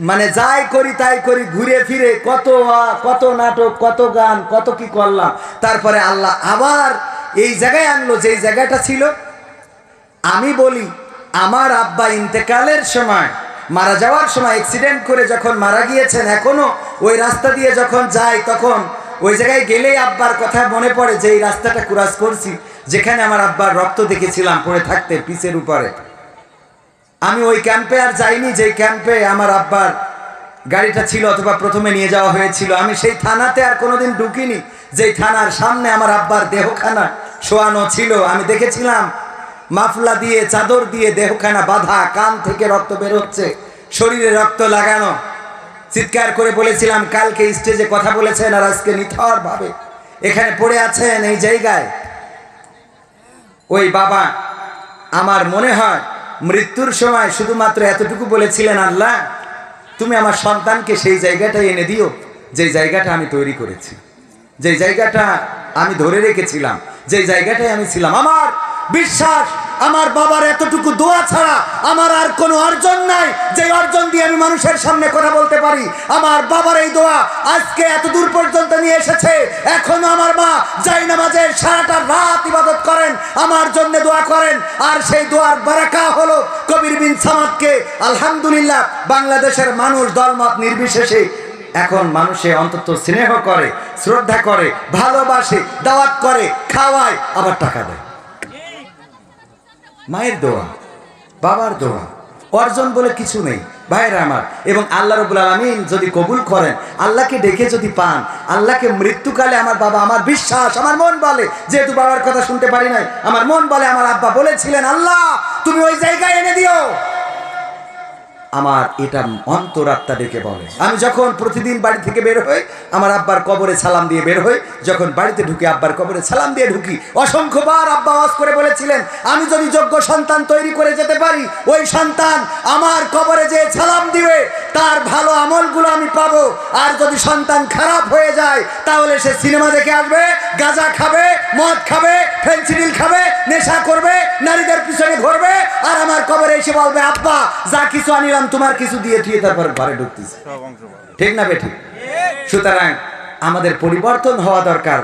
মানে যাই করি তাই করি, ঘুরে ফিরে কত নাটক, কত গান, কত কি করলাম। তারপরে আল্লাহ আবার এই জায়গায় আনলো যেই জায়গাটা ছিল। আমি বলি আমার আব্বা ইন্তেকালের সময়, মারা যাওয়ার সময় অ্যাক্সিডেন্ট করে যখন মারা গিয়েছেন, এখনো ওই রাস্তা দিয়ে যখন যাই তখন ওই জায়গায় গেলেই আব্বার কথা মনে পড়ে যে এই রাস্তাটা ক্রস করছি, যেখানে আমার আব্বার রক্ত দেখেছিলাম পড়ে থাকতে পিচের উপরে। আমি ওই ক্যাম্পে আর যাইনি যে ক্যাম্পে আমার আব্বার গাড়িটা ছিল অথবা প্রথমে নিয়ে যাওয়া হয়েছিল। আমি সেই থানাতে আর কোনোদিন ঢুকিনি যেই থানার সামনে আমার আব্বার দেহখানা শোয়ানো ছিল। আমি দেখেছিলাম মাফলা দিয়ে, চাদর দিয়ে দেহখানা বাঁধা, কান থেকে রক্ত বের হচ্ছে, শরীরে রক্ত লাগানো। চিৎকার করে বলেছিলাম, কালকে স্টেজে কথা বলেছেন আর আজকে নিথর ভাবে এখানে পড়ে আছেন এই জায়গায়। ওই বাবা আমার মনে হয় মৃত্যুর সময় শুধুমাত্র এতটুকু বলেছিলেন, আল্লাহ তুমি আমার সন্তানকে সেই জায়গাটা এনে দিও যে জায়গাটা আমি তৈরি করেছি, যে জায়গাটা আমি ধরে রেখেছিলাম, যে জায়গাটায় আমি ছিলাম। আমার বিশ্বাস আমার বাবার এতটুকু দোয়া ছাড়া আমার আর কোনো অর্জন নাই যে অর্জন দিয়ে আমি মানুষের সামনে কথা বলতে পারি। আমার বাবার এই দোয়া আজকে এত দূর পর্যন্ত নিয়ে এসেছে। এখনো আমার মা জায়নামাজে সারাটা রাত ইবাদত করেন, আমার জন্য দোয়া করেন। আর সেই দোয়ার বারাকা হলো কবির বিন সামাদকে আলহামদুলিল্লাহ বাংলাদেশের মানুষ দলমত নির্বিশেষে এখন মানুষে অন্তত স্নেহ করে, শ্রদ্ধা করে, ভালোবাসে, দাওয়াত করে, খাওয়ায়, আবার টাকা দেয়। মায়ের দোয়া, বাবার দোয়া, অর্জন বলে কিছু নেই ভাইরা আমার। এবং আল্লাহ রাব্বুল আলামিন যদি কবুল করেন, আল্লাহকে ডেকে যদি পান, আল্লাহকে মৃত্যুকালে আমার বাবা, আমার বিশ্বাস, আমার মন বলে, যেহেতু বাবার কথা শুনতে পারি নাই, আমার মন বলে আমার আব্বা বলেছিলেন, আল্লাহ তুমি ওই জায়গায় এনে দিও। আমার এটা অন্তরাত্মা ডেকে বলে। আমি যখন প্রতিদিন বাড়ি থেকে বের হই আমার আব্বার কবরে সালাম দিয়ে বের হই, যখন বাড়িতে ঢুকি আব্বার কবরে সালাম দিয়ে ঢুকি। অসংখ্যবার আব্বা ওয়াজ করে বলেছিলেন, আমি যদি যোগ্য সন্তান তৈরি করে যেতে পারি, ওই সন্তান আমার কবরে যে সালাম দিবে তার ভালো আমলগুলো আমি পাবো। আর যদি সন্তান খারাপ হয়ে যায় তাহলে সে সিনেমা দেখে আসবে, গাঁজা খাবে, মদ খাবে, ফেন্সিডিল খাবে, নেশা করবে, নারীদের পিছনে ঘুরবে, আর আমার কবরে এসে বলবে, আব্বা যা কিছু আনিলাম তোমার কিছু দিয়ে থুয়ে তারপর ঘরে ঢুকতেছে। ঠিক না বেঠিক? সুতরাং আমাদের পরিবর্তন হওয়া দরকার।